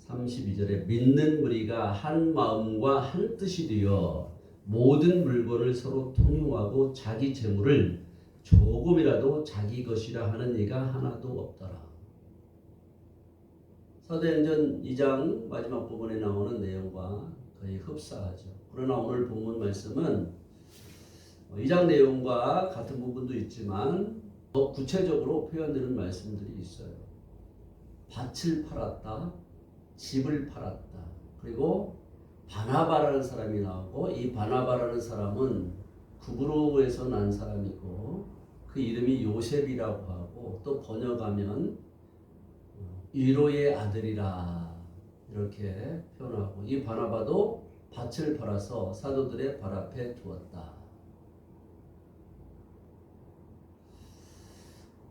32절에 믿는 무리가 한 마음과 한 뜻이 되어 모든 물건을 서로 통용하고 자기 재물을 조금이라도 자기 것이라 하는 이가 하나도 없더라. 사도행전 2장 마지막 부분에 나오는 내용과 거의 흡사하죠. 그러나 오늘 본문 말씀은 2장 내용과 같은 부분도 있지만 더 구체적으로 표현되는 말씀들이 있어요. 밭을 팔았다, 집을 팔았다. 그리고 바나바라는 사람이 나오고, 이 바나바라는 사람은 구브로에서 난 사람이고 그 이름이 요셉이라고 하고, 또 번역하면 위로의 아들이라 이렇게 표현하고, 이 바나바도 밭을 팔아서 사도들의 발 앞에 두었다.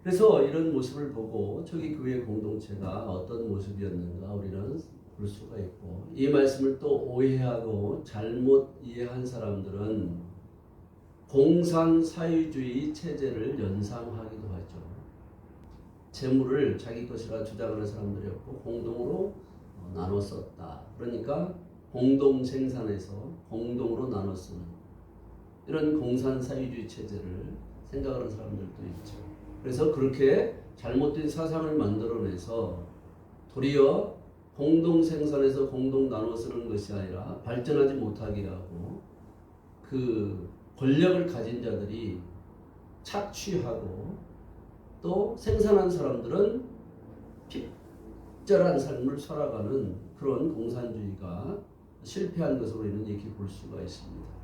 그래서 이런 모습을 보고 저기 교회 공동체가 어떤 모습이었는가 우리는 볼 수가 있고, 이 말씀을 또 오해하고 잘못 이해한 사람들은 공산사회주의 체제를 연상하기도 하죠. 재물을 자기 것이라 주장하는 사람들이었고 공동으로 나눠 썼다. 그러니까 공동 생산해서 공동으로 나눠 쓰는 이런 공산사회주의 체제를 생각하는 사람들도 있죠. 그래서 그렇게 잘못된 사상을 만들어내서 도리어 공동 생산해서 공동 나눠 쓰는 것이 아니라 발전하지 못하게 하고, 그 권력을 가진 자들이 착취하고 또 생산한 사람들은 핍절한 삶을 살아가는 그런 공산주의가 실패한 것으로 이렇게 볼 수가 있습니다.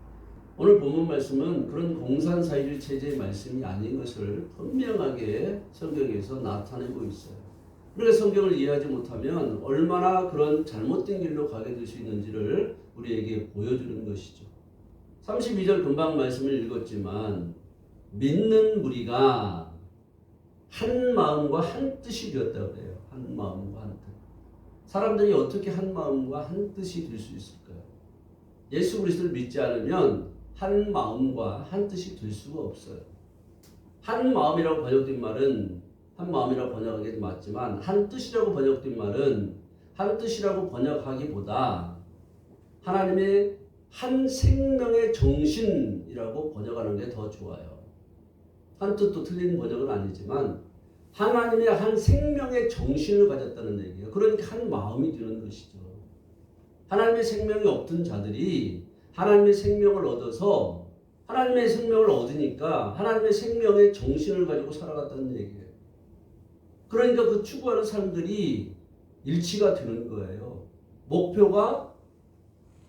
오늘 본문 말씀은 그런 공산사회주의 체제의 말씀이 아닌 것을 분명하게 성경에서 나타내고 있어요. 그러니까 성경을 이해하지 못하면 얼마나 그런 잘못된 길로 가게 될 수 있는지를 우리에게 보여주는 것이죠. 32절 금방 말씀을 읽었지만 믿는 무리가 한 마음과 한 뜻이 되었다고 해요. 한 마음과 한 뜻. 사람들이 어떻게 한 마음과 한 뜻이 될 수 있을까요? 예수 그리스도를 믿지 않으면 한 마음과 한 뜻이 될 수가 없어요. 한 마음이라고 번역된 말은 한 마음이라고 번역하기 맞지만, 한 뜻이라고 번역된 말은 한 뜻이라고 번역하기보다 하나님의 한 생명의 정신이라고 번역하는 게 더 좋아요. 한 뜻도 틀린 번역은 아니지만 하나님의 한 생명의 정신을 가졌다는 얘기예요. 그러니까 한 마음이 되는 것이죠. 하나님의 생명이 없던 자들이 하나님의 생명을 얻어서, 하나님의 생명을 얻으니까 하나님의 생명의 정신을 가지고 살아갔다는 얘기예요. 그러니까 그 추구하는 사람들이 일치가 되는 거예요. 목표가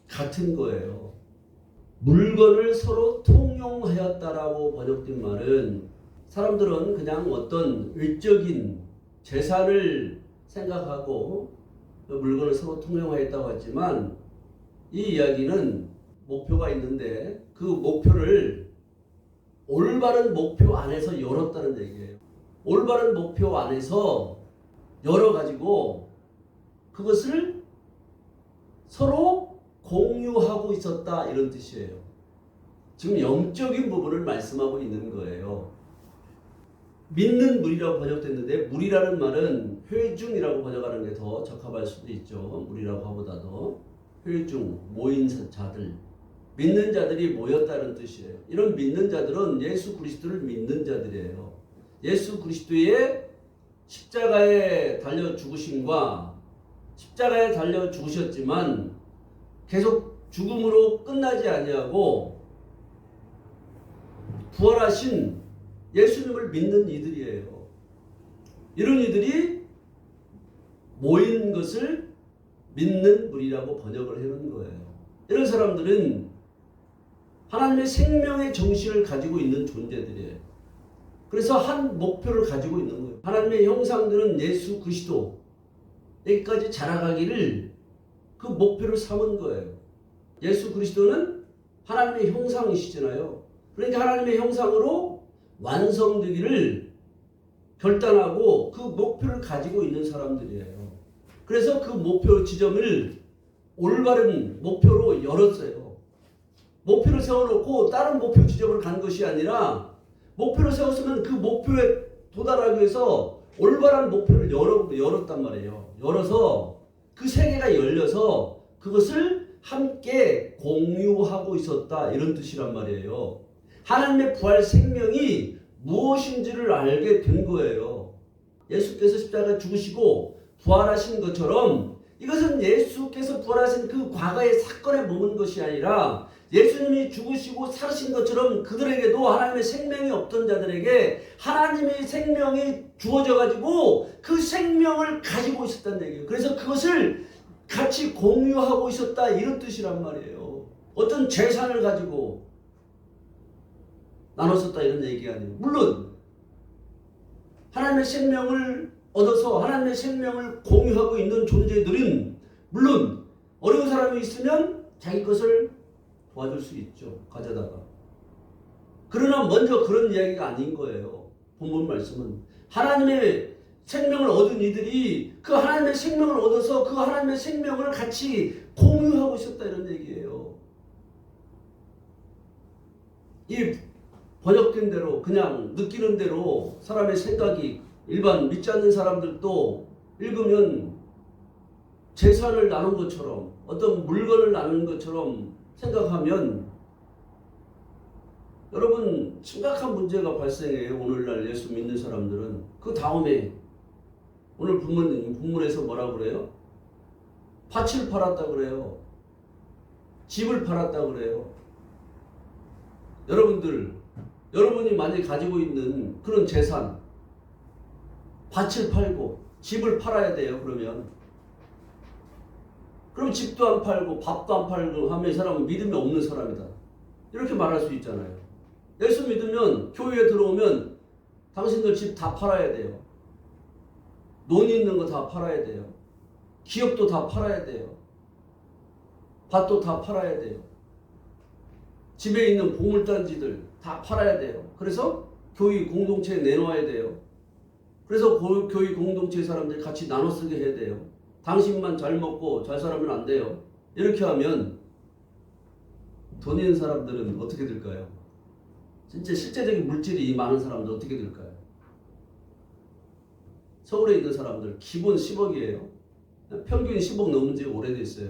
같은 거예요. 물건을 서로 통용하였다라고 번역된 말은, 사람들은 그냥 어떤 외적인 재산을 생각하고 물건을 서로 통용하였다고 했지만, 이 이야기는 목표가 있는데 그 목표를 올바른 목표 안에서 열었다는 얘기예요. 올바른 목표 안에서 열어가지고 그것을 서로 공유하고 있었다, 이런 뜻이에요. 지금 영적인 부분을 말씀하고 있는 거예요. 믿는 무리라고 번역됐는데, 무리라는 말은 회중이라고 번역하는 게 더 적합할 수도 있죠. 무리라고 하보다도 회중, 모인 자들, 믿는 자들이 모였다는 뜻이에요. 이런 믿는 자들은 예수 그리스도를 믿는 자들이에요. 예수 그리스도의 십자가에 달려 죽으심과, 십자가에 달려 죽으셨지만 계속 죽음으로 끝나지 아니하고 부활하신 예수님을 믿는 이들이에요. 이런 이들이 모인 것을 믿는 무리라고 번역을 해놓은 거예요. 이런 사람들은 하나님의 생명의 정신을 가지고 있는 존재들이에요. 그래서 한 목표를 가지고 있는 거예요. 하나님의 형상들은 예수 그리스도 여기까지 자라가기를 그 목표를 삼은 거예요. 예수 그리스도는 하나님의 형상이시잖아요. 그러니까 하나님의 형상으로 완성되기를 결단하고 그 목표를 가지고 있는 사람들이에요. 그래서 그 목표 지점을 올바른 목표로 열었어요. 목표를 세워놓고 다른 목표 지점으로 간 것이 아니라, 목표를 세웠으면 그 목표에 도달하기 위해서 올바른 목표를 열었단 말이에요. 열어서 그 세계가 열려서 그것을 함께 공유하고 있었다. 이런 뜻이란 말이에요. 하나님의 부활 생명이 무엇인지를 알게 된 거예요. 예수께서 십자가에 죽으시고 부활하신 것처럼 이것은 예수께서 부활하신 그 과거의 사건에 머문 것이 아니라 예수님이 죽으시고 살으신 것처럼 그들에게도 하나님의 생명이 없던 자들에게 하나님의 생명이 주어져 가지고 그 생명을 가지고 있었다는 얘기예요. 그래서 그것을 같이 공유하고 있었다 이런 뜻이란 말이에요. 어떤 재산을 가지고 나눴었다 이런 얘기가 아니에요. 물론 하나님의 생명을 얻어서 하나님의 생명을 공유하고 있는 존재들은 물론 어려운 사람이 있으면 자기 것을 도와줄 수 있죠. 가져다가. 그러나 먼저 그런 이야기가 아닌 거예요. 본문 말씀은. 하나님의 생명을 얻은 이들이 그 하나님의 생명을 얻어서 그 하나님의 생명을 같이 공유하고 있었다 이런 얘기예요. 이 번역된 대로 그냥 느끼는 대로 사람의 생각이 일반 믿지 않는 사람들도 읽으면 재산을 나눈 것처럼 어떤 물건을 나눈 것처럼 생각하면 여러분 심각한 문제가 발생해요. 오늘날 예수 믿는 사람들은. 그 다음에 오늘 본문에서 뭐라 그래요? 밭을 팔았다 그래요. 집을 팔았다 그래요. 여러분이 만약에 가지고 있는 그런 재산 밭을 팔고 집을 팔아야 돼요. 그럼 집도 안 팔고 밥도 안 팔고 하면 이 사람은 믿음이 없는 사람이다. 이렇게 말할 수 있잖아요. 예수 믿으면 교회에 들어오면 당신들 집 다 팔아야 돼요. 돈 있는 거 다 팔아야 돼요. 기업도 다 팔아야 돼요. 밭도 다 팔아야 돼요. 집에 있는 보물단지들 다 팔아야 돼요. 그래서 교회 공동체에 내놓아야 돼요. 그래서 교회 공동체 사람들 같이 나눠 쓰게 해야 돼요. 당신만 잘 먹고 잘 살면 안 돼요. 이렇게 하면 돈 있는 사람들은 어떻게 될까요? 진짜 실제적인 물질이 많은 사람들 어떻게 될까요? 서울에 있는 사람들 기본 10억이에요. 평균 10억 넘은 지 오래됐어요.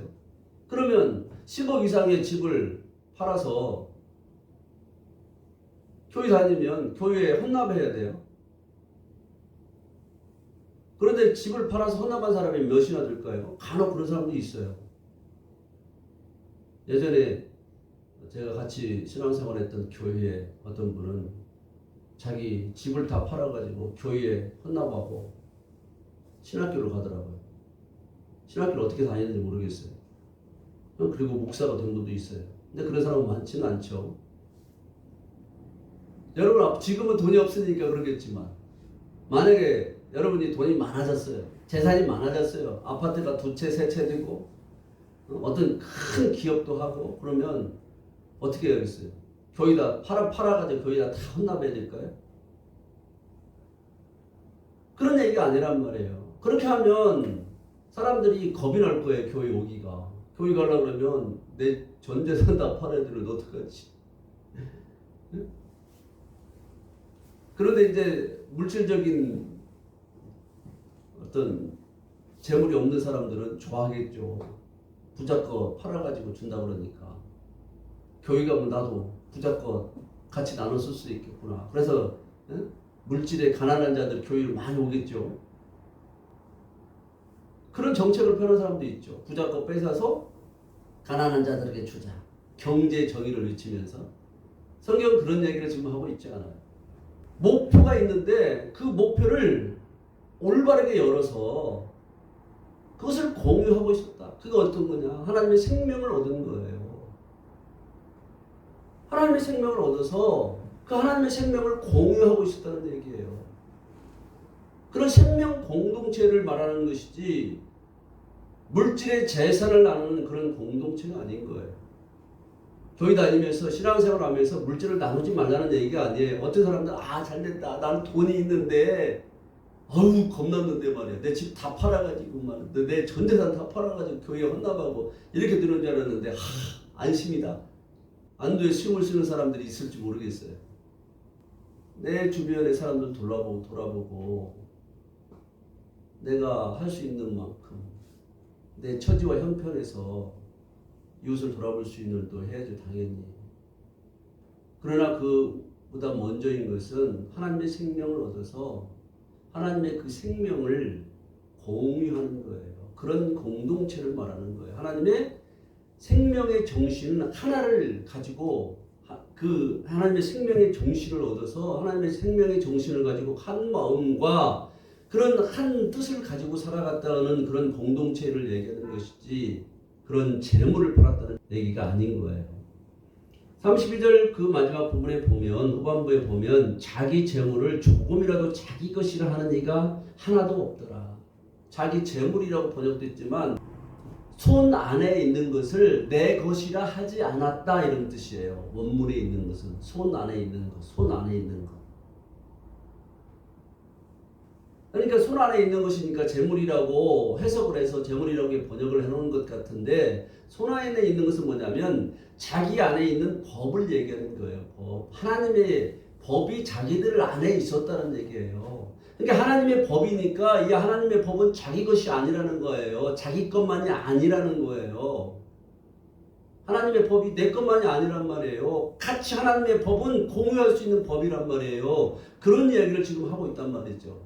그러면 10억 이상의 집을 팔아서 교회 다니면 교회에 헌납해야 돼요. 그런데 집을 팔아서 헌납한 사람이 몇이나 될까요? 간혹 그런 사람도 있어요. 예전에 제가 같이 신앙생활했던 교회에 어떤 분은 자기 집을 다 팔아가지고 교회에 헌납하고 신학교를 가더라고요. 신학교를 어떻게 다니는지 모르겠어요. 그리고 목사가 된 분도 있어요. 근데 그런 사람은 많지는 않죠. 여러분 지금은 돈이 없으니까 그러겠지만 만약에 여러분이 돈이 많아졌어요. 재산이 많아졌어요. 아파트가 2채, 3채 되고 어떤 큰 기업도 하고 그러면 어떻게 해야겠어요? 교회다 팔아가지고 교회다 다 헌납해야 될까요? 그런 얘기가 아니란 말이에요. 그렇게 하면 사람들이 겁이 날 거예요. 교회 오기가. 교회 가려고 그러면 내 전 재산 다 팔아야 되는데 어떡하지? 그런데 이제 물질적인 어떤 재물이 없는 사람들은 좋아하겠죠. 부자 거 팔아가지고 준다 그러니까. 교회 가면 나도 부자 거 같이 나눠 쓸 수 있겠구나. 그래서 물질에 가난한 자들 교회를 많이 오겠죠. 그런 정책을 펴는 사람도 있죠. 부자 거 뺏어서 가난한 자들에게 주자. 경제 정의를 외치면서. 성경은 그런 얘기를 지금 하고 있지 않아요. 목표가 있는데 그 목표를 올바르게 열어서 그것을 공유하고 있었다. 그게 어떤 거냐? 하나님의 생명을 얻은 거예요. 하나님의 생명을 얻어서 그 하나님의 생명을 공유하고 있었다는 얘기예요. 그런 생명 공동체를 말하는 것이지 물질의 재산을 나누는 그런 공동체가 아닌 거예요. 교회 다니면서 신앙생활 하면서 물질을 나누지 말라는 얘기가 아니에요. 어떤 사람들 잘됐다. 나는 돈이 있는데 겁났는데 말이야. 내 집 다 팔아가지고 말이야. 내 전재산 다 팔아가지고 교회에 헌납하고 이렇게 들은 줄 알았는데 안심이다. 안도에 숨을 쉬는 사람들이 있을지 모르겠어요. 내 주변의 사람들 돌아보고 내가 할 수 있는 만큼 내 처지와 형편에서 이웃을 돌아볼 수 있는 일도 해야죠, 당연히. 그러나 그보다 먼저인 것은 하나님의 생명을 얻어서 하나님의 그 생명을 공유하는 거예요. 그런 공동체를 말하는 거예요. 하나님의 생명의 정신은 하나를 가지고 그 하나님의 생명의 정신을 얻어서 하나님의 생명의 정신을 가지고 한 마음과 그런 한 뜻을 가지고 살아갔다는 그런 공동체를 얘기하는 것이지 그런 재물을 팔았다는 얘기가 아닌 거예요. 32절 그 마지막 부분에 보면 후반부에 보면 자기 재물을 조금이라도 자기 것이라 하는 이가 하나도 없더라. 자기 재물이라고 번역됐지만 손 안에 있는 것을 내 것이라 하지 않았다 이런 뜻이에요. 원문에 있는 것은 손 안에 있는 것, 손 안에 있는 것. 그러니까 손 안에 있는 것이니까 재물이라고 해석을 해서 재물이라고 번역을 해놓은 것 같은데 손 안에 있는 것은 뭐냐면 자기 안에 있는 법을 얘기하는 거예요. 법. 하나님의 법이 자기들 안에 있었다는 얘기예요. 그러니까 하나님의 법이니까 이 하나님의 법은 자기 것이 아니라는 거예요. 자기 것만이 아니라는 거예요. 하나님의 법이 내 것만이 아니란 말이에요. 같이 하나님의 법은 공유할 수 있는 법이란 말이에요. 그런 이야기를 지금 하고 있단 말이죠.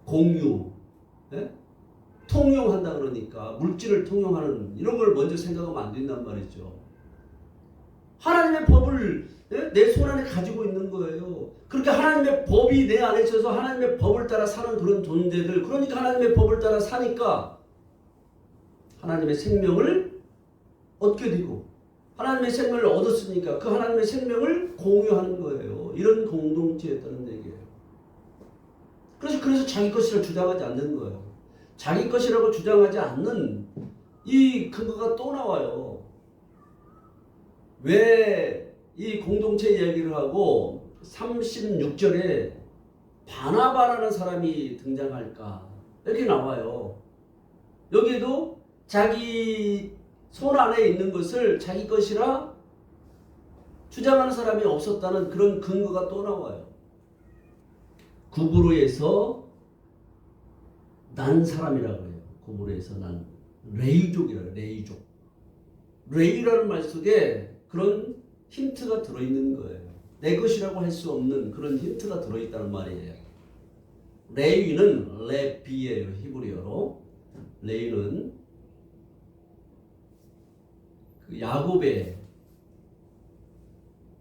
공유, 예? 통용한다 그러니까 물질을 통용하는 이런 걸 먼저 생각하면 안 된단 말이죠. 하나님의 법을 내 손 안에 가지고 있는 거예요. 그렇게 하나님의 법이 내 안에 있어서 하나님의 법을 따라 사는 그런 존재들, 그러니까 하나님의 법을 따라 사니까 하나님의 생명을 얻게 되고 하나님의 생명을 얻었으니까 그 하나님의 생명을 공유하는 거예요. 이런 공동체였다는 얘기예요. 그래서 자기 것이라 주장하지 않는 거예요. 자기 것이라고 주장하지 않는 이 근거가 또 나와요. 왜 이 공동체 이야기를 하고 36절에 바나바라는 사람이 등장할까? 이렇게 나와요. 여기에도 자기 손 안에 있는 것을 자기 것이라 주장하는 사람이 없었다는 그런 근거가 또 나와요. 구브로에서 난 사람이라고 해요. 구브로에서 난 레이족이라고 해요. 레이족. 레이라는 말 속에 그런 힌트가 들어있는 거예요. 내 것이라고 할 수 없는 그런 힌트가 들어있다는 말이에요. 레위는 레비예요. 히브리어로. 레위는 그 야곱의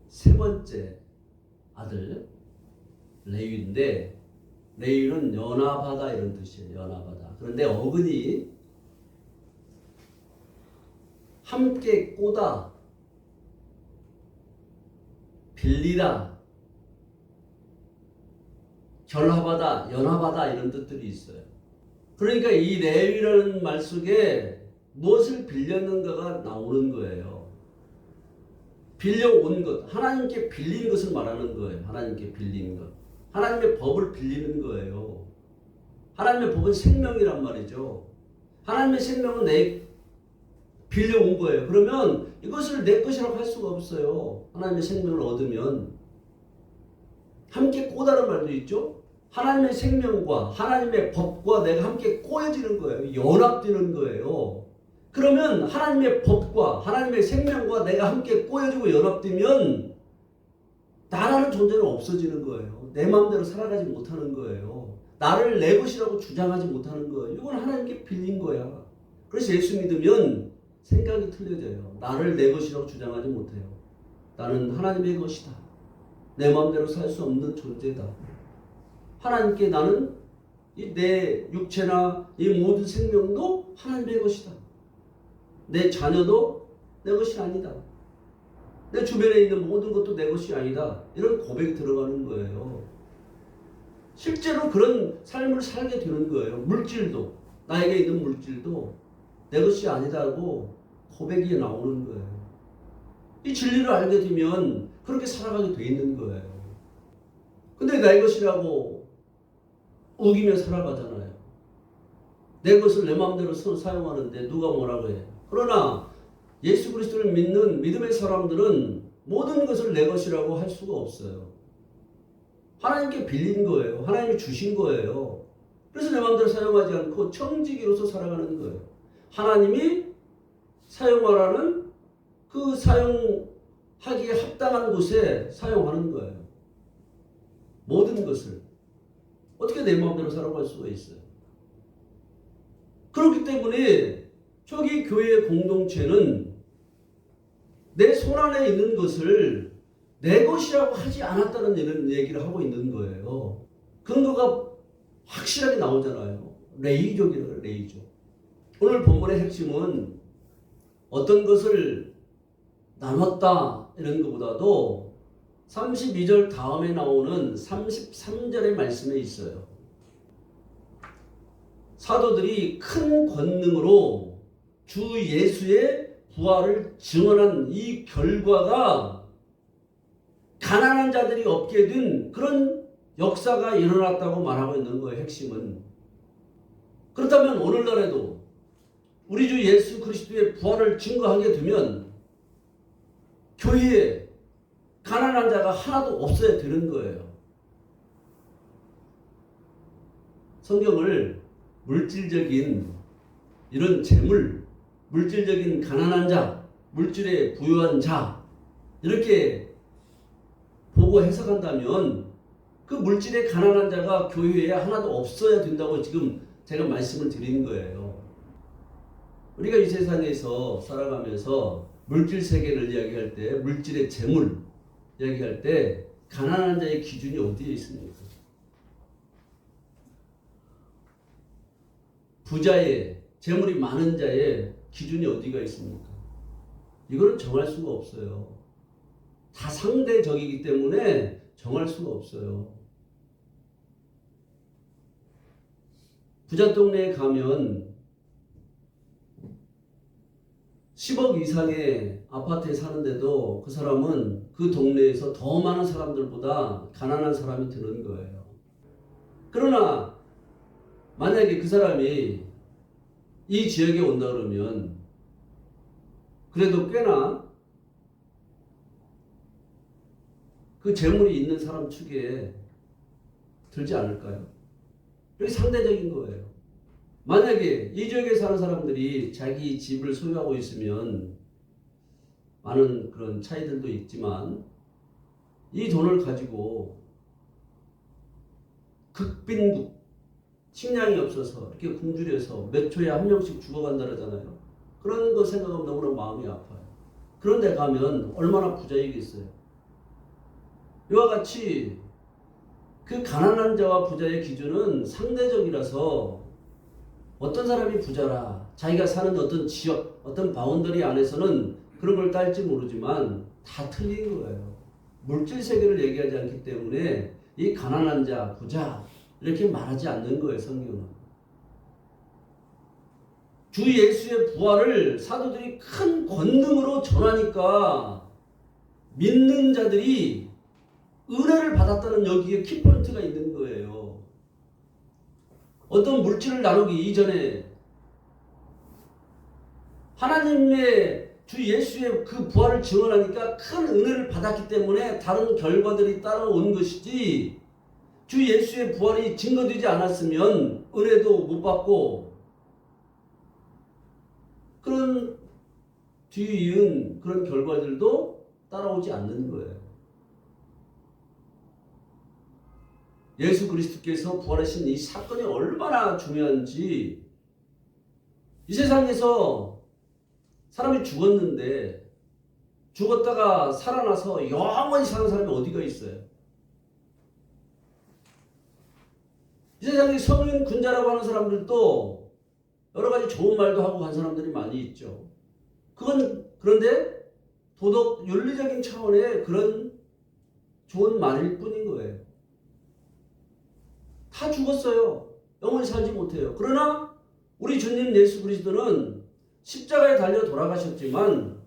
세 번째 아들 레위인데 레위는 연합하다 이런 뜻이에요. 연합하다. 그런데 어근이 함께 꼬다, 빌리다, 결합하다, 연합하다 이런 뜻들이 있어요. 그러니까 이 레위라는 말 속에 무엇을 빌렸는가가 나오는 거예요. 빌려온 것, 하나님께 빌린 것을 말하는 거예요. 하나님께 빌린 것. 하나님의 법을 빌리는 거예요. 하나님의 법은 생명이란 말이죠. 하나님의 생명은 내 빌려온 거예요. 그러면 이것을 내 것이라고 할 수가 없어요. 하나님의 생명을 얻으면. 함께 꼬다는 말도 있죠. 하나님의 생명과 하나님의 법과 내가 함께 꼬여지는 거예요. 연합되는 거예요. 그러면 하나님의 법과 하나님의 생명과 내가 함께 꼬여지고 연합되면 나라는 존재는 없어지는 거예요. 내 마음대로 살아가지 못하는 거예요. 나를 내 것이라고 주장하지 못하는 거예요. 이건 하나님께 빌린 거야. 그래서 예수 믿으면 생각이 틀려져요. 나를 내 것이라고 주장하지 못해요. 나는 하나님의 것이다. 내 마음대로 살 수 없는 존재다. 하나님께 나는 내 육체나 이 모든 생명도 하나님의 것이다. 내 자녀도 내 것이 아니다. 내 주변에 있는 모든 것도 내 것이 아니다. 이런 고백이 들어가는 거예요. 실제로 그런 삶을 살게 되는 거예요. 물질도, 나에게 있는 물질도 내 것이 아니다고 고백이 나오는 거예요. 이 진리를 알게 되면 그렇게 살아가게 돼 있는 거예요. 근데 내 것이라고 우기며 살아가잖아요. 내 것을 내 마음대로 사용하는데 누가 뭐라고 해. 그러나 예수 그리스도를 믿는 믿음의 사람들은 모든 것을 내 것이라고 할 수가 없어요. 하나님께 빌린 거예요. 하나님이 주신 거예요. 그래서 내 마음대로 사용하지 않고 청지기로서 살아가는 거예요. 하나님이 사용하라는 그 사용하기에 합당한 곳에 사용하는 거예요. 모든 것을. 어떻게 내 마음대로 살아갈 수가 있어요? 그렇기 때문에 저기 교회의 공동체는 내 손안에 있는 것을 내 것이라고 하지 않았다는 이런 얘기를 하고 있는 거예요. 근거가 확실하게 나오잖아요. 레위족이라고 레위족. 오늘 본문의 핵심은 어떤 것을 나눴다 이런 것보다도 32절 다음에 나오는 33절의 말씀에 있어요. 사도들이 큰 권능으로 주 예수의 부활을 증언한 이 결과가 가난한 자들이 없게 된 그런 역사가 일어났다고 말하고 있는 거예요. 핵심은. 그렇다면 오늘날에도 우리 주 예수 그리스도의 부활을 증거하게 되면 교회에 가난한 자가 하나도 없어야 되는 거예요. 성경을 물질적인 이런 재물, 물질적인 가난한 자, 물질에 부유한 자 이렇게 보고 해석한다면 그 물질에 가난한 자가 교회에 하나도 없어야 된다고 지금 제가 말씀을 드리는 거예요. 우리가 이 세상에서 살아가면서 물질 세계를 이야기할 때, 물질의 재물 이야기할 때 가난한 자의 기준이 어디에 있습니까? 부자의, 재물이 많은 자의 기준이 어디가 있습니까? 이거는 정할 수가 없어요. 다 상대적이기 때문에 정할 수가 없어요. 부자 동네에 가면 10억 이상의 아파트에 사는데도 그 사람은 그 동네에서 더 많은 사람들보다 가난한 사람이 되는 거예요. 그러나 만약에 그 사람이 이 지역에 온다 그러면 그래도 꽤나 그 재물이 있는 사람 축에 들지 않을까요? 이게 상대적인 거예요. 만약에 이 지역에 사는 사람들이 자기 집을 소유하고 있으면 많은 그런 차이들도 있지만 이 돈을 가지고 극빈국, 식량이 없어서 이렇게 굶주려서 몇 초에 한 명씩 죽어간다 그러잖아요. 그런 거 생각하면 너무나 마음이 아파요. 그런 데 가면 얼마나 부자이겠어요. 이와 같이 그 가난한 자와 부자의 기준은 상대적이라서 어떤 사람이 부자라 자기가 사는 어떤 지역, 어떤 바운더리 안에서는 그런 걸 딸지 모르지만 다 틀린 거예요. 물질 세계를 얘기하지 않기 때문에 이 가난한 자, 부자 이렇게 말하지 않는 거예요. 성경은. 주 예수의 부활을 사도들이 큰 권능으로 전하니까 믿는 자들이 은혜를 받았다는 여기에 키포인트가 있는 거예요. 어떤 물질을 나누기 이전에 하나님의 주 예수의 그 부활을 증언하니까 큰 은혜를 받았기 때문에 다른 결과들이 따라온 것이지 주 예수의 부활이 증거되지 않았으면 은혜도 못 받고 그런 뒤이은 그런 결과들도 따라오지 않는 거예요. 예수 그리스도께서 부활하신 이 사건이 얼마나 중요한지 이 세상에서 사람이 죽었는데 죽었다가 살아나서 영원히 사는 사람이 어디가 있어요? 이 세상에 성인 군자라고 하는 사람들도 여러 가지 좋은 말도 하고 간 사람들이 많이 있죠. 그런데 도덕 윤리적인 차원의 그런 좋은 말일 뿐인 거예요. 다 죽었어요. 영원히 살지 못해요. 그러나 우리 주님 예수 그리스도는 십자가에 달려 돌아가셨지만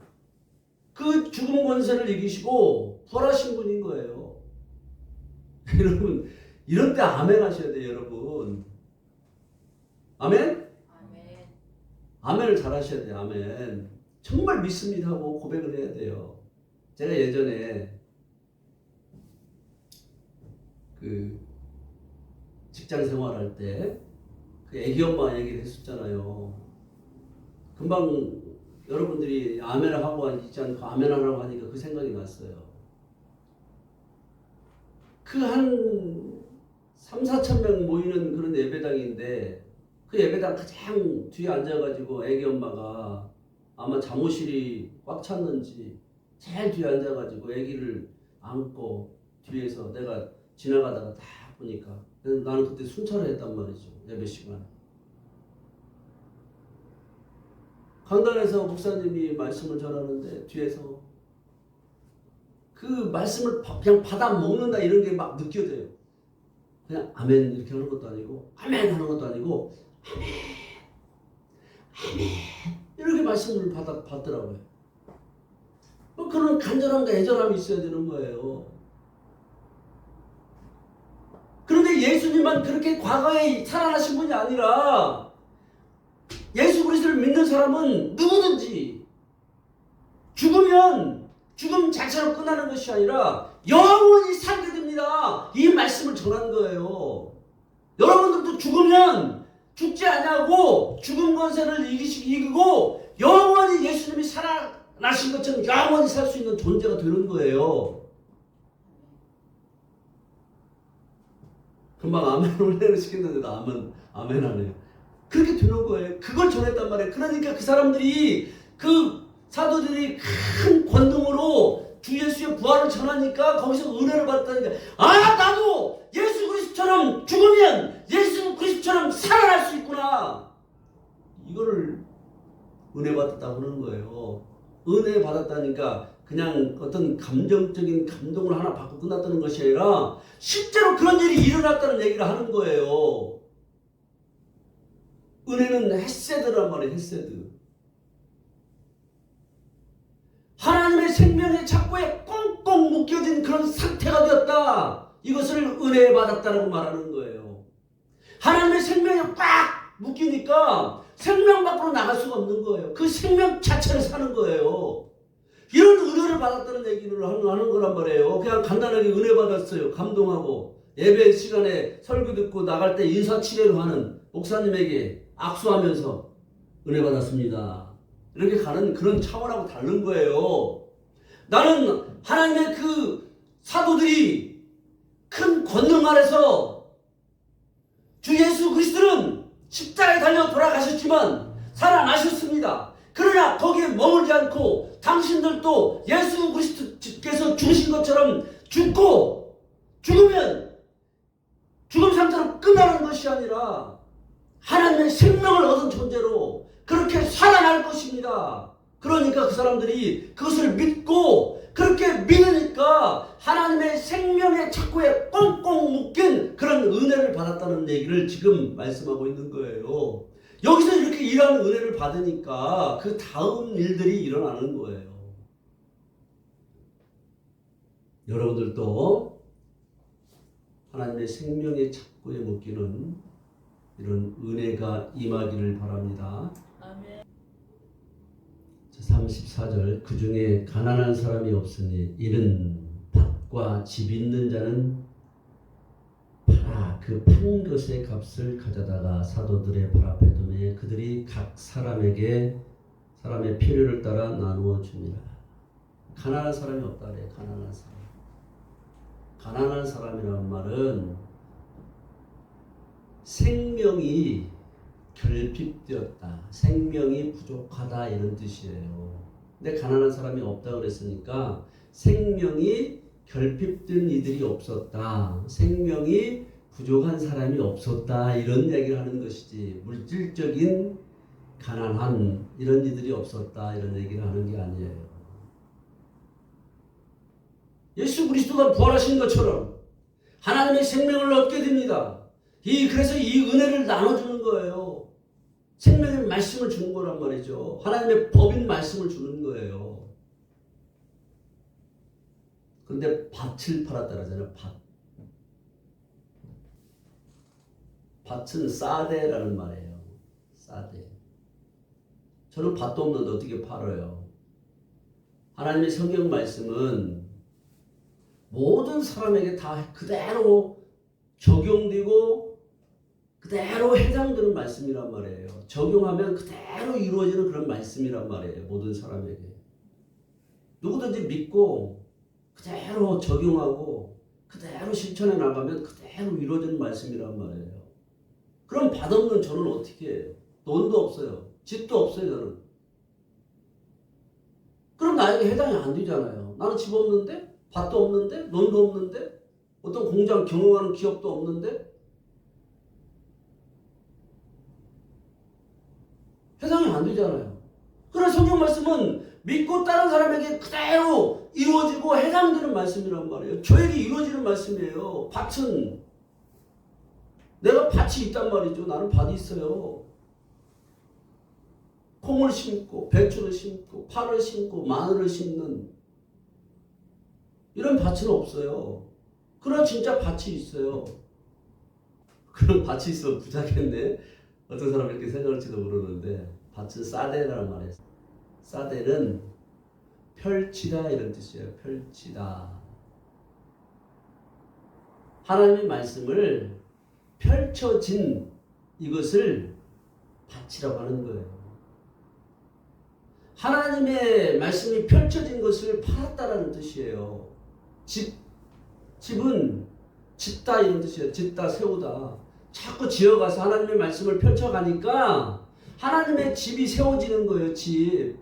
그 죽음 권세를 이기시고 부활하신 분인 거예요. 여러분 이런 때 아멘 하셔야 돼요. 여러분 아멘? 아멘. 아멘을 잘 하셔야 돼요. 아멘. 정말 믿습니다 하고 고백을 해야 돼요. 제가 예전에 그 직장 생활할 때 그 애기 엄마 얘기를 했었잖아요. 금방 여러분들이 아멘을 하고 있지 않고 아멘 하라고 하니까 그 생각이 났어요. 그 한 3, 4천 명 모이는 그런 예배당인데 그 예배당 가장 뒤에 앉아가지고 애기 엄마가 아마 잠옷실이 꽉 찼는지 제일 뒤에 앉아가지고 애기를 안고 뒤에서 내가 지나가다가 딱 보니까 나는 그때 순찰을 했단 말이죠. 예배 시간에. 강단에서 목사님이 말씀을 전하는데 뒤에서 그 말씀을 그냥 받아 먹는다 이런 게 막 느껴져요. 그냥 아멘 이렇게 하는 것도 아니고 아멘 하는 것도 아니고 아멘 아멘 이렇게 말씀을 받더라고요. 그런 간절함과 애절함이 있어야 되는 거예요. 그런데 예수님만 그렇게 과거에 살아나신 분이 아니라 예수 그리스도를 믿는 사람은 누구든지 죽으면 죽음 자체로 끝나는 것이 아니라 영원히 살게 됩니다. 이 말씀을 전한 거예요. 여러분들도 죽으면 죽지 아니하고 죽음 권세를 이기고 영원히 예수님이 살아나신 것처럼 영원히 살 수 있는 존재가 되는 거예요. 금방 아멘을 시켰는데도 아멘 하네요. 그렇게 되는 거예요. 그걸 전했단 말이에요. 그러니까 그 사람들이 그 사도들이 큰 권능으로 주 예수의 부활을 전하니까 거기서 은혜를 받았다니까 나도 예수 그리스도처럼 죽으면 예수 그리스도처럼 살아날 수 있구나. 이거를 은혜 받았다고 하는 거예요. 은혜 받았다니까 그냥 어떤 감정적인 감동을 하나 받고 끝났다는 것이 아니라 실제로 그런 일이 일어났다는 얘기를 하는 거예요. 은혜는 헤세드란 말이에요. 헤세드. 하나님의 생명의 착고에 꽁꽁 묶여진 그런 상태가 되었다. 이것을 은혜 받았다라고 말하는 거예요. 하나님의 생명이 꽉 묶이니까 생명 밖으로 나갈 수가 없는 거예요. 그 생명 자체를 사는 거예요. 이런 은혜를 받았다는 얘기를 하는 거란 말이에요. 그냥 간단하게 은혜 받았어요. 감동하고 예배 시간에 설교 듣고 나갈 때 인사치레로 하는 목사님에게 악수하면서 은혜 받았습니다. 이렇게 가는 그런 차원하고 다른 거예요. 나는 하나님의 그 사도들이 큰 권능 아래서 주 예수 그리스도는 십자가에 달려 돌아가셨지만 살아나셨습니다. 그러나 거기에 머물지 않고 당신들도 예수 그리스도께서 죽으신 것처럼 죽고 죽으면 죽음 상태로 끝나는 것이 아니라 하나님의 생명을 얻은 존재로 그렇게 살아날 것입니다. 그러니까 그 사람들이 그것을 믿고 그렇게 믿으니까 하나님의 생명의 착고에 꽁꽁 묶인 그런 은혜를 받았다는 얘기를 지금 말씀하고 있는 거예요. 여기서 이렇게 이러한 은혜를 받으니까 그 다음 일들이 일어나는 거예요. 여러분들도 하나님의 생명의 착고에 묶이는 이런 은혜가 임하기를 바랍니다. 아멘. 34절 그 중에 가난한 사람이 없으니 이는 밭과 집 있는 자는 팔아 그 판 것의 값을 가져다가 사도들의 발 앞에 두매 그들이 각 사람에게 사람의 필요를 따라 나누어 줍니다. 가난한 사람이 없다 그래요. 가난한 사람. 가난한 사람이라는 말은 생명이 결핍되었다. 생명이 부족하다 이런 뜻이에요. 근데 가난한 사람이 없다 그랬으니까 생명이 결핍된 이들이 없었다. 생명이 부족한 사람이 없었다. 이런 얘기를 하는 것이지 물질적인 가난한 이런 이들이 없었다. 이런 얘기를 하는 게 아니에요. 예수 그리스도가 부활하신 것처럼 하나님의 생명을 얻게 됩니다. 그래서 이 은혜를 나눠주는 거예요. 생명의 말씀을 주는 거란 말이죠. 하나님의 법인 말씀을 주는 거예요. 그런데 밭을 팔았다 그러잖아요. 밭은 사대라는 말이에요. 사대. 저는 밭도 없는데 어떻게 팔아요? 하나님의 성경 말씀은 모든 사람에게 다 그대로 적용되고 그대로 해당되는 말씀이란 말이에요. 적용하면 그대로 이루어지는 그런 말씀이란 말이에요. 모든 사람에게. 누구든지 믿고 그대로 적용하고 그대로 실천해 나가면 그대로 이루어지는 말씀이란 말이에요. 그럼 밭 없는 저는 어떻게 해요? 돈도 없어요. 집도 없어요. 저는. 그럼 나에게 해당이 안 되잖아요. 나는 집 없는데, 밭도 없는데, 돈도 없는데, 어떤 공장 경영하는 기업도 없는데 해당이 안 되잖아요. 그런 성경 말씀은 믿고 다른 사람에게 그대로 이루어지고 해당되는 말씀이란 말이에요. 저에게 이루어지는 말씀이에요. 밭은 내가 밭이 있단 말이죠. 나는 밭이 있어요. 콩을 심고 배추를 심고 파를 심고 마늘을 심는 이런 밭은 없어요. 그런 진짜 밭이 있어요. 그런 밭이 있어 부자겠네. 어떤 사람이 이렇게 생각할지도 모르는데 밭은 사대라는 말이에요. 사대는 펼치다 이런 뜻이에요. 펼치다. 하나님의 말씀을 펼쳐진 이것을 밭이라고 하는 거예요. 하나님의 말씀이 펼쳐진 것을 팔았다라는 뜻이에요. 집은 짓다 이런 뜻이에요. 짓다 세우다. 자꾸 지어가서 하나님의 말씀을 펼쳐가니까 하나님의 집이 세워지는 거예요. 집.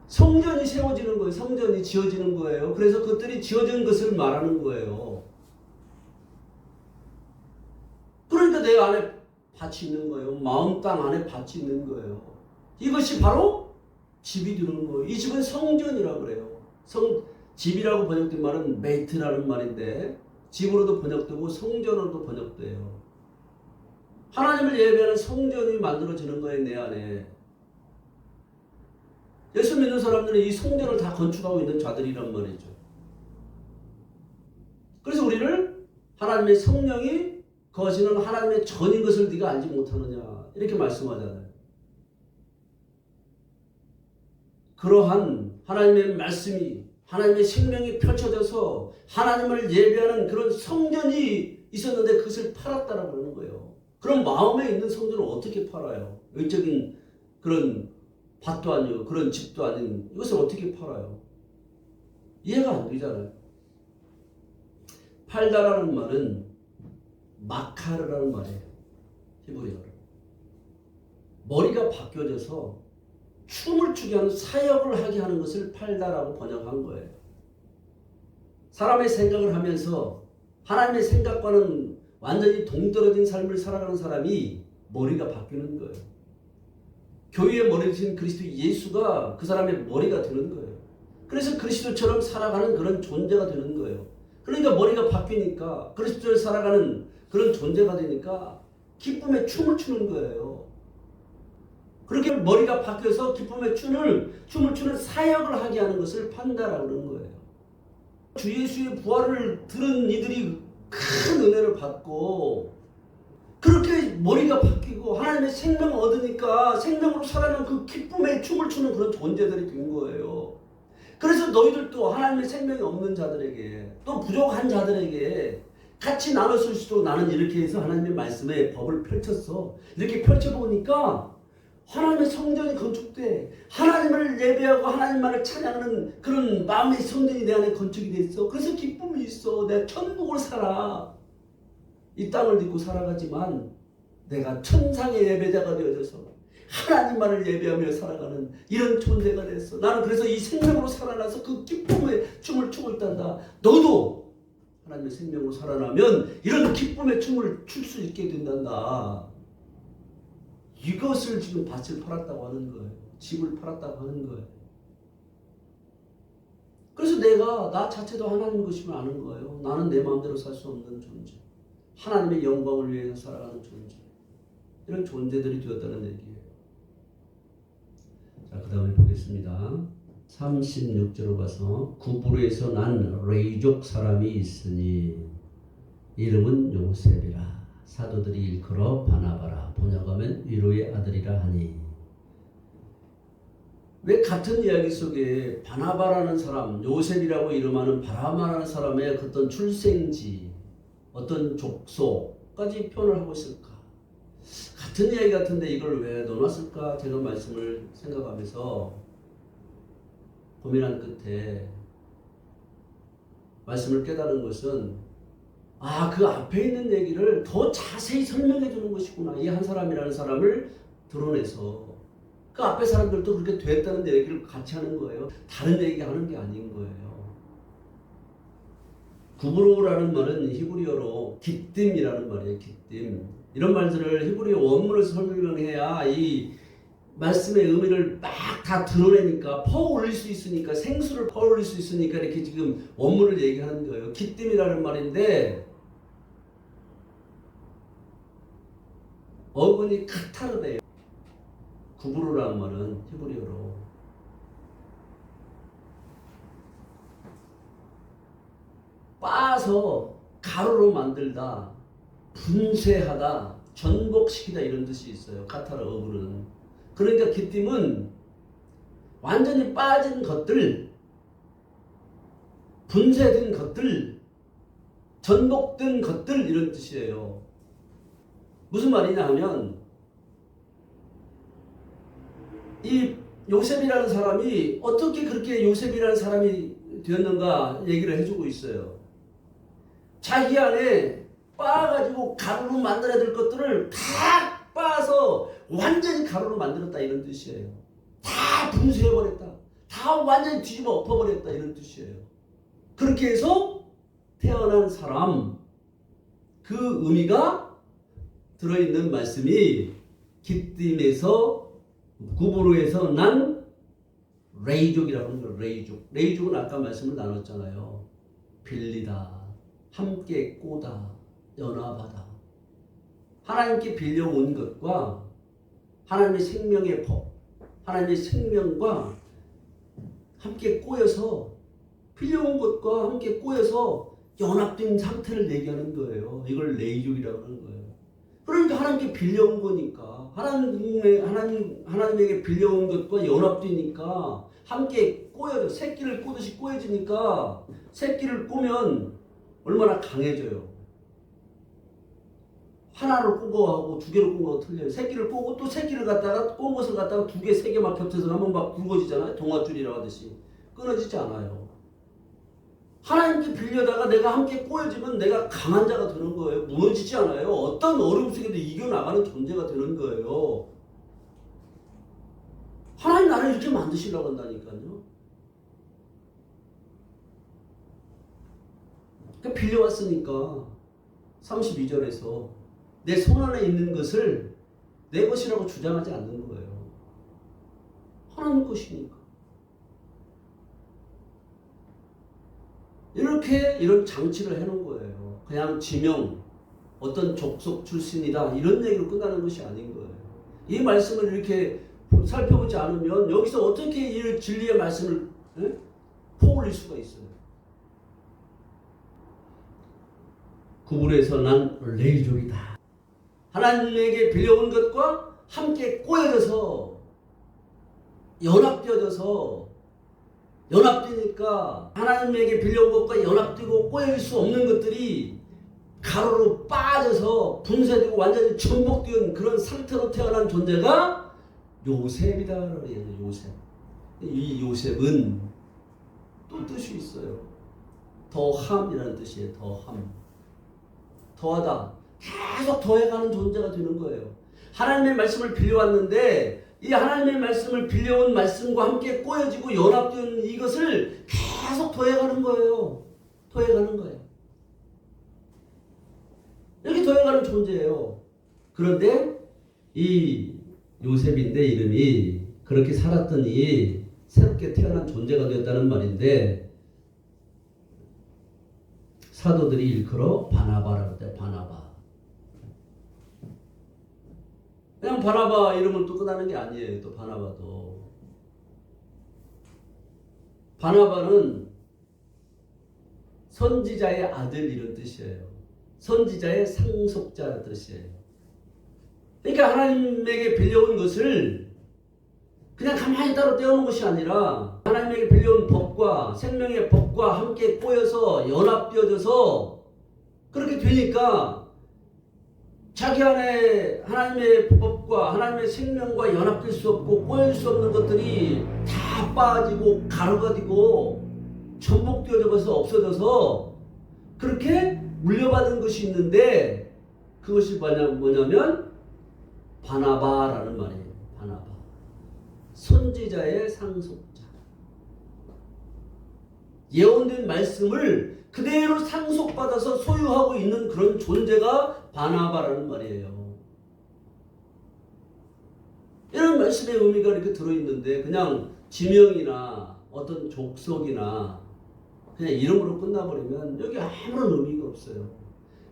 성전이 세워지는 거예요. 성전이 지어지는 거예요. 그래서 그것들이 지어진 것을 말하는 거예요. 그러니까 내 안에 밭이 있는 거예요. 마음 땅 안에 밭이 있는 거예요. 이것이 바로 집이 되는 거예요. 이 집은 성전이라고 그래요. 집이라고 번역된 말은 메이트라는 말인데 집으로도 번역되고 성전으로도 번역돼요. 하나님을 예배하는 성전이 만들어지는 거예요. 내 안에. 예수 믿는 사람들은 이 성전을 다 건축하고 있는 자들이란 말이죠. 그래서 우리를 하나님의 성령이 거하시는 하나님의 전인 것을 네가 알지 못하느냐 이렇게 말씀하잖아요. 그러한 하나님의 말씀이 하나님의 생명이 펼쳐져서 하나님을 예배하는 그런 성전이 있었는데 그것을 팔았다라고 하는 거예요. 그럼 마음에 있는 성전을 어떻게 팔아요? 외적인 그런 밭도 아니고 그런 집도 아닌 이것을 어떻게 팔아요? 이해가 안 되잖아요. 팔다라는 말은 마카르라는 말이에요. 히브리어로. 머리가 바뀌어져서 춤을 추게 하는 사역을 하게 하는 것을 팔다라고 번역한 거예요. 사람의 생각을 하면서 하나님의 생각과는 완전히 동떨어진 삶을 살아가는 사람이 머리가 바뀌는 거예요. 교회의 머리 되신 그리스도 예수가 그 사람의 머리가 되는 거예요. 그래서 그리스도처럼 살아가는 그런 존재가 되는 거예요. 그러니까 머리가 바뀌니까 그리스도를 살아가는 그런 존재가 되니까 기쁨의 춤을 추는 거예요. 그렇게 머리가 바뀌어서 기쁨의 춤을 추는 사역을 하게 하는 것을 판다라고 그러는 거예요. 주 예수의 부활을 들은 이들이 큰 은혜를 받고 그렇게 머리가 바뀌고 하나님의 생명을 얻으니까 생명으로 살아가는 그 기쁨의 춤을 추는 그런 존재들이 된 거예요. 그래서 너희들도 하나님의 생명이 없는 자들에게 또 부족한 자들에게 같이 나눴을 수도 나는 이렇게 해서 하나님의 말씀에 법을 펼쳤어. 이렇게 펼쳐보니까 하나님의 성전이 건축돼. 하나님을 예배하고 하나님만을 찬양하는 그런 마음의 성전이 내 안에 건축이 됐어. 그래서 기쁨이 있어. 내가 천국을 살아. 이 땅을 딛고 살아가지만 내가 천상의 예배자가 되어져서 하나님만을 예배하며 살아가는 이런 존재가 됐어. 나는 그래서 이 생명으로 살아나서 그 기쁨의 춤을 추고 있단다. 너도 하나님의 생명으로 살아나면 이런 기쁨의 춤을 출 수 있게 된단다. 이것을 지금 밭을 팔았다고 하는 거예요. 집을 팔았다고 하는 거예요. 그래서 내가 나 자체도 하나님 것임을 아는 거예요. 나는 내 마음대로 살 수 없는 존재. 하나님의 영광을 위해서 살아가는 존재. 이런 존재들이 되었다는 얘기예요. 자, 그 다음에 보겠습니다. 36절로 가서 구브로에서 난 레이족 사람이 있으니 이름은 요셉이라. 사도들이 일컬어 바나바라. 번역하면 위로의 아들이라 하니. 왜 같은 이야기 속에 바나바라는 사람, 요셉이라고 이름하는 바나바라는 사람의 어떤 출생지, 어떤 족속, 뭐까지 표현을 하고 있을까? 같은 이야기 같은데 이걸 왜 넣어놨을까? 제가 말씀을 생각하면서 고민한 끝에 말씀을 깨달은 것은 그 앞에 있는 얘기를 더 자세히 설명해 주는 것이구나. 이 한 사람이라는 사람을 드러내서 그 앞에 사람들도 그렇게 됐다는 얘기를 같이 하는 거예요. 다른 얘기 하는 게 아닌 거예요. 구브로라는 말은 히브리어로 기띔이라는 말이에요. 기띔. 이런 말들을 히브리어 원문을 설명해야 이 말씀의 의미를 막 다 드러내니까 퍼올릴 수 있으니까 생수를 퍼올릴 수 있으니까 이렇게 지금 원문을 얘기하는 거예요. 기띔이라는 말인데 어근이 카타르예요. 구브로라는 말은 히브리어로 빻아서 가루로 만들다, 분쇄하다, 전복시키다 이런 뜻이 있어요. 카타르 어근은. 그러니까 기띔은 완전히 빠진 것들, 분쇄된 것들, 전복된 것들 이런 뜻이에요. 무슨 말이냐 하면 이 요셉이라는 사람이 어떻게 그렇게 요셉이라는 사람이 되었는가 얘기를 해주고 있어요. 자기 안에 빻아가지고 가루로 만들어야 될 것들을 다 빻아서 완전히 가루로 만들었다 이런 뜻이에요. 다 분쇄해버렸다. 다 완전히 뒤집어 엎어버렸다 이런 뜻이에요. 그렇게 해서 태어난 사람, 그 의미가 들어있는 말씀이 기띔에서 구브로에서 난 레이족이라고 하는 거예요. 레이족. 레이족은 아까 말씀을 나눴잖아요. 빌리다, 함께 꼬다, 연합하다. 하나님께 빌려온 것과 하나님의 생명의 법, 하나님의 생명과 함께 꼬여서 빌려온 것과 함께 꼬여서 연합된 상태를 얘기하는 거예요. 이걸 레이족이라고 하는 거예요. 그러니까 하나님께 빌려온 거니까 하나님에게 빌려온 것과 연합되니까 함께 꼬여져. 새끼를 꼬듯이 꼬여지니까 새끼를 꼬면 얼마나 강해져요. 하나를 꼬고하고 두 개를 꼬고하고 틀려요. 새끼를 꼬고 또 새끼를 갖다가 꼬은 것을 갖다가 두 개, 세 개 막 겹쳐서 한번 막 굵어지잖아요. 동아줄이라고 하듯이. 끊어지지 않아요. 하나님께 빌려다가 내가 함께 꼬여지면 내가 강한 자가 되는 거예요. 무너지지 않아요. 어떤 어려움 속에도 이겨나가는 존재가 되는 거예요. 하나님 나를 이렇게 만드시려고 한다니까요. 그러니까 빌려왔으니까 32절에서 내 손 안에 있는 것을 내 것이라고 주장하지 않는 거예요. 하나님 것이니까. 이렇게 이런 장치를 해놓은 거예요. 그냥 지명, 어떤 족속 출신이다 이런 얘기로 끝나는 것이 아닌 거예요. 이 말씀을 이렇게 살펴보지 않으면 여기서 어떻게 이 진리의 말씀을 퍼올릴 수가 있어요. 구브로에서 난 레이족이다. 하나님에게 빌려온 것과 함께 꼬여져서 연합되니까 하나님에게 빌려온 것과 연합되고 꼬여질 수 없는 것들이 가루로 빠져서 분쇄되고 완전히 전복된 그런 상태로 태어난 존재가 요셉이다. 요셉. 이 요셉은 또 뜻이 있어요. 더함이라는 뜻이에요. 더함. 더하다. 계속 더해가는 존재가 되는 거예요. 하나님의 말씀을 빌려왔는데 이 하나님의 말씀을 빌려온 말씀과 함께 꼬여지고 연합된 이것을 계속 더해가는 거예요. 더해가는 거예요. 이렇게 더해가는 존재예요. 그런데 이 요셉인데 이름이 그렇게 살았더니 새롭게 태어난 존재가 되었다는 말인데 사도들이 일컬어 바나바라고 해요. 바나바. 그냥 바나바 이름은 또 끝나는 게 아니에요. 또 바나바도. 바나바는 선지자의 아들 이런 뜻이에요. 선지자의 상속자 뜻이에요. 그러니까 하나님에게 빌려온 것을 그냥 가만히 따로 떼어놓은 것이 아니라 하나님에게 빌려온 법과 생명의 법과 함께 꼬여서 연합되어져서 그렇게 되니까 자기 안에 하나님의 법과 하나님의 생명과 연합될 수 없고 꼬일 수 없는 것들이 다 빠지고 가루가 되고 전복되어져서 없어져서 그렇게 물려받은 것이 있는데 그것이 뭐냐면 바나바라는 말이에요. 바나바. 선지자의 상속자. 예언된 말씀을 그대로 상속받아서 소유하고 있는 그런 존재가 바나바라는 말이에요. 이런 말씀의 의미가 이렇게 들어있는데 그냥 지명이나 어떤 족속이나 그냥 이름으로 끝나버리면 여기 아무런 의미가 없어요.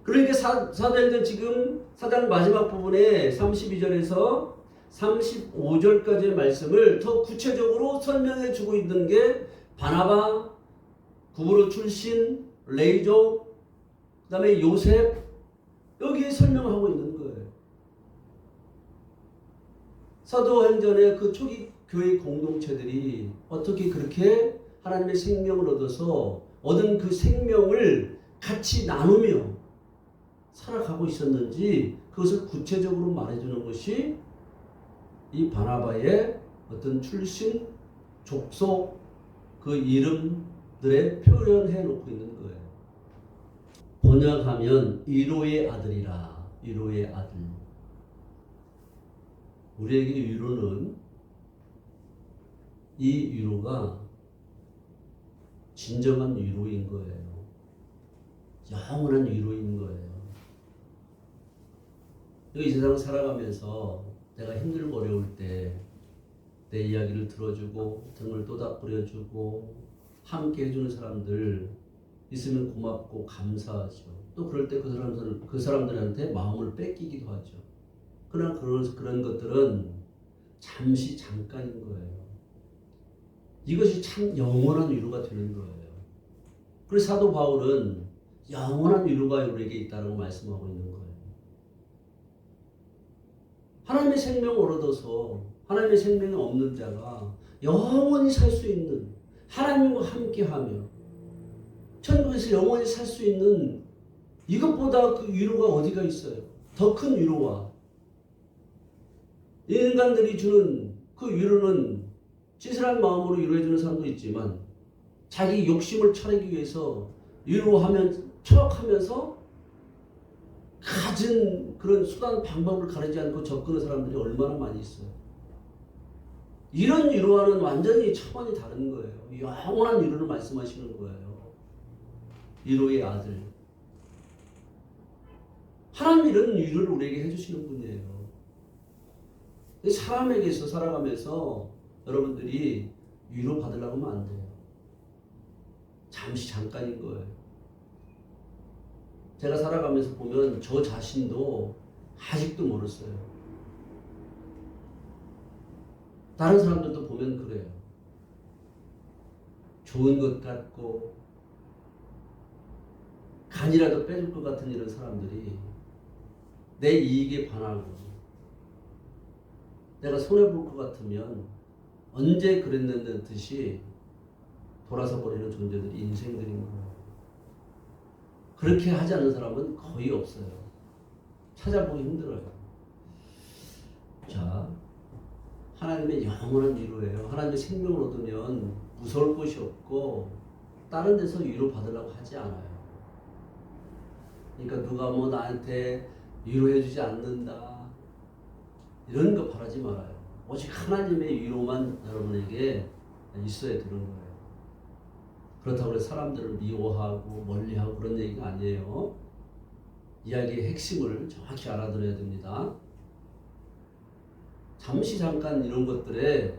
그러니까 사도행전 지금 4장 마지막 부분에 32절에서 35절까지의 말씀을 더 구체적으로 설명해 주고 있는 게 바나바, 구브로 출신, 레이조, 그 다음에 요셉, 여기에 설명하고 있는 거예요. 사도행전의 그 초기 교회 공동체들이 어떻게 그렇게 하나님의 생명을 얻어서 얻은 그 생명을 같이 나누며 살아가고 있었는지 그것을 구체적으로 말해주는 것이 이 바나바의 어떤 출신, 족속, 그 이름들에 표현해 놓고 있는 거예요. 번역하면 위로의 아들이라. 위로의 아들. 우리에게 위로는 이 위로가 진정한 위로인 거예요. 영원한 위로인 거예요. 이 세상 살아가면서 내가 힘들고 어려울 때 내 이야기를 들어주고 등을 또닥거려주고 함께 해주는 사람들 있으면 고맙고 감사하죠. 또 그럴 때 그 사람들한테 마음을 뺏기기도 하죠. 그러나 그런 것들은 잠시 잠깐인 거예요. 이것이 참 영원한 위로가 되는 거예요. 그래서 사도 바울은 영원한 위로가 우리에게 있다고 말씀하고 있는 거예요. 하나님의 생명을 얻어서 하나님의 생명이 없는 자가 영원히 살 수 있는, 하나님과 함께하며 천국에서 영원히 살 수 있는 이것보다 그 위로가 어디가 있어요? 더 큰 위로와 인간들이 주는 그 위로는 찌질한 마음으로 위로해주는 사람도 있지만 자기 욕심을 차리기 위해서 위로하면 척하면서 가진 그런 수단 방법을 가리지 않고 접근하는 사람들이 얼마나 많이 있어요. 이런 위로와는 완전히 차원이 다른 거예요. 영원한 위로를 말씀하시는 거예요. 위로의 아들. 하나님 이런 위로를 우리에게 해주시는 분이에요. 사람에게서 살아가면서 여러분들이 위로 받으려고 하면 안 돼요. 잠시 잠깐인 거예요. 제가 살아가면서 보면 저 자신도 아직도 멀었어요. 다른 사람들도 보면 그래요. 좋은 것 같고 간이라도 빼줄 것 같은 이런 사람들이 내 이익에 반하고 내가 손해볼 것 같으면 언제 그랬는데 듯이 돌아서 버리는 존재들이 인생들인 거예요. 그렇게 하지 않는 사람은 거의 없어요. 찾아보기 힘들어요. 자, 하나님의 영원한 위로예요. 하나님의 생명을 얻으면 무서울 것이 없고 다른 데서 위로 받으려고 하지 않아요. 그러니까 누가 뭐 나한테 위로해주지 않는다 이런 거 바라지 말아요. 오직 하나님의 위로만 여러분에게 있어야 되는 거예요. 그렇다고 해서 사람들을 미워하고 멀리하고 그런 얘기가 아니에요. 이야기의 핵심을 정확히 알아들어야 됩니다. 잠시 잠깐 이런 것들에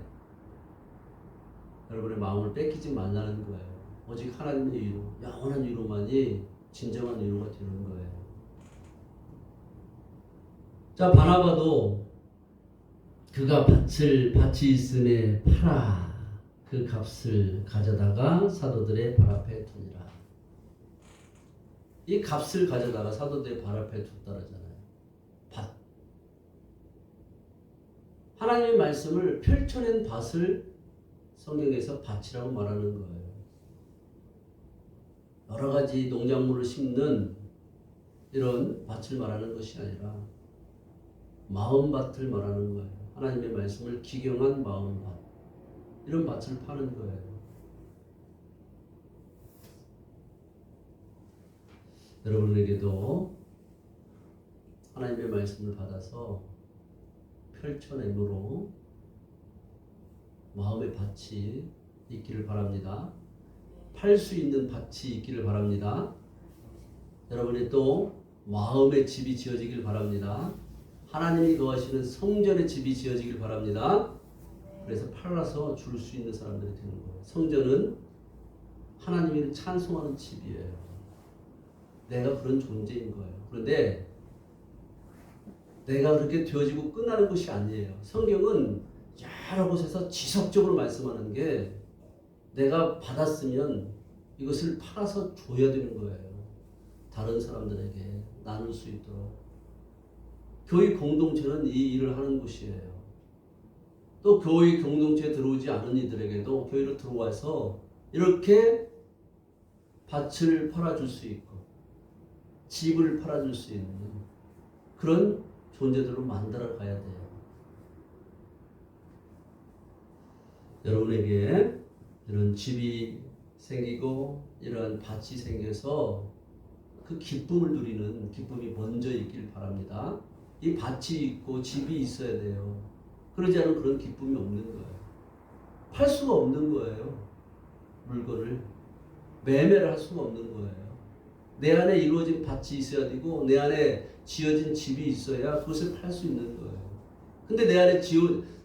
여러분의 마음을 뺏기지 말라는 거예요. 오직 하나님의 위로, 영원한 위로만이 진정한 위로가 되는 거예요. 자, 바나바도 그가 밭이 있음에 팔아 그 값을 가져다가 사도들의 발 앞에 두니라. 이 값을 가져다가 사도들의 발 앞에 뒀다 그러잖아요. 밭. 하나님의 말씀을 펼쳐낸 밭을 성경에서 밭이라고 말하는 거예요. 여러 가지 농작물을 심는 이런 밭을 말하는 것이 아니라 마음밭을 말하는 거예요. 하나님의 말씀을 기경한 마음밭. 이런 밭을 파는 거예요. 여러분에게도 하나님의 말씀을 받아서 펼쳐냄으로 마음의 밭이 있기를 바랍니다. 팔 수 있는 밭이 있기를 바랍니다. 여러분의 또 마음의 집이 지어지길 바랍니다. 하나님이 거하시는 성전의 집이 지어지길 바랍니다. 그래서 팔아서 줄 수 있는 사람들이 되는 거예요. 성전은 하나님이 찬송하는 집이에요. 내가 그런 존재인 거예요. 그런데 내가 그렇게 되어지고 끝나는 것이 아니에요. 성경은 여러 곳에서 지속적으로 말씀하는 게 내가 받았으면 이것을 팔아서 줘야 되는 거예요. 다른 사람들에게 나눌 수 있도록. 교회 공동체는 이 일을 하는 곳이에요. 또 교회 공동체에 들어오지 않은 이들에게도 교회로 들어와서 이렇게 밭을 팔아줄 수 있고 집을 팔아줄 수 있는 그런 존재들로 만들어 가야 돼요. 여러분에게 이런 집이 생기고 이런 밭이 생겨서 그 기쁨을 누리는 기쁨이 먼저 있길 바랍니다. 이 밭이 있고 집이 있어야 돼요. 그러지 않으면 그런 기쁨이 없는 거예요. 팔 수가 없는 거예요. 물건을 매매를 할 수가 없는 거예요. 내 안에 이루어진 밭이 있어야 되고 내 안에 지어진 집이 있어야 그것을 팔 수 있는 거예요. 근데 내 안에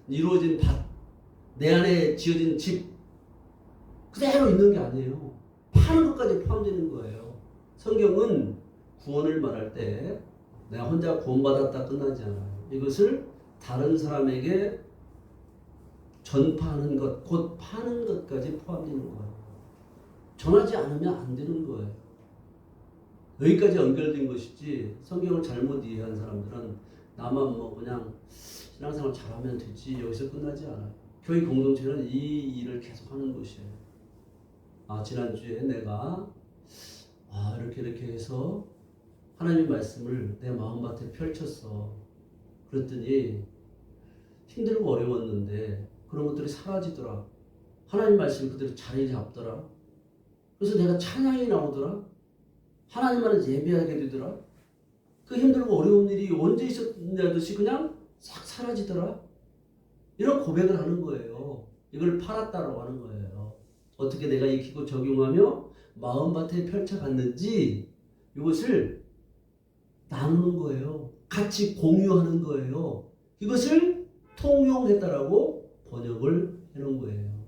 이루어진 밭, 내 안에 지어진 집 그대로 있는 게 아니에요. 파는 것까지 포함되는 거예요. 성경은 구원을 말할 때 내가 혼자 구원받았다 끝나지 않아요. 이것을 다른 사람에게 전파하는 것, 곧 파는 것까지 포함되는 거예요. 전하지 않으면 안 되는 거예요. 여기까지 연결된 것이지 성경을 잘못 이해한 사람들은 나만 뭐 그냥 신앙생활 잘하면 되지 여기서 끝나지 않아요. 교회 공동체는 이 일을 계속 하는 곳이에요. 지난주에 내가 이렇게 해서 하나님의 말씀을 내 마음밭에 펼쳤어. 그랬더니 힘들고 어려웠는데 그런 것들이 사라지더라. 하나님 말씀이 그대로 자리 잡더라. 그래서 내가 찬양이 나오더라. 하나님만을 예배하게 되더라. 그 힘들고 어려운 일이 언제 있었냐듯이 그냥 싹 사라지더라. 이런 고백을 하는 거예요. 이걸 팔았다라고 하는 거예요. 어떻게 내가 익히고 적용하며 마음밭에 펼쳐갔는지 이것을 나누는 거예요. 같이 공유하는 거예요. 이것을 통용했다라고 번역을 해놓은 거예요.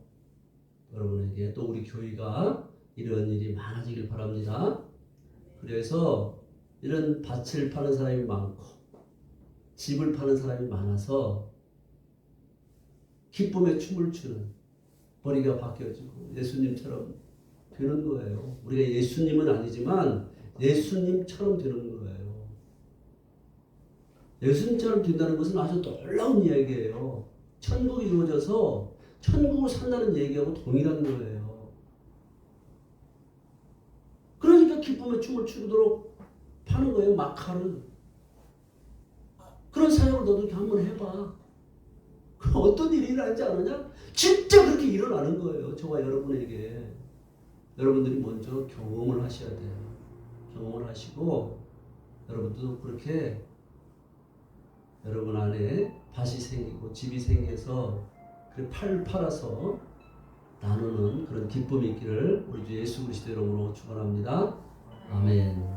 여러분에게 또 우리 교회가 이런 일이 많아지길 바랍니다. 그래서 이런 밭을 파는 사람이 많고 집을 파는 사람이 많아서 기쁨의 춤을 추는 머리가 바뀌어지고 예수님처럼 되는 거예요. 우리가 예수님은 아니지만 예수님처럼 되는 거예요. 예수님처럼 된다는 것은 아주 놀라운 이야기예요. 천국이 이루어져서 천국을 산다는 얘기하고 동일한 거예요. 그러니까 기쁨의 춤을 추도록 파는 거예요. 마카를. 그런 사역을 너도 이렇게 한번 해봐. 그럼 어떤 일이 일어나지 않느냐? 진짜 그렇게 일어나는 거예요. 저와 여러분에게. 여러분들이 먼저 경험을 하셔야 돼요. 경험을 하시고 여러분도 그렇게 여러분 안에 밭이 생기고 집이 생겨서 팔아서 나누는 그런 기쁨이 있기를 우리 주 예수 그리스도 이름으로 축원합니다. 아멘.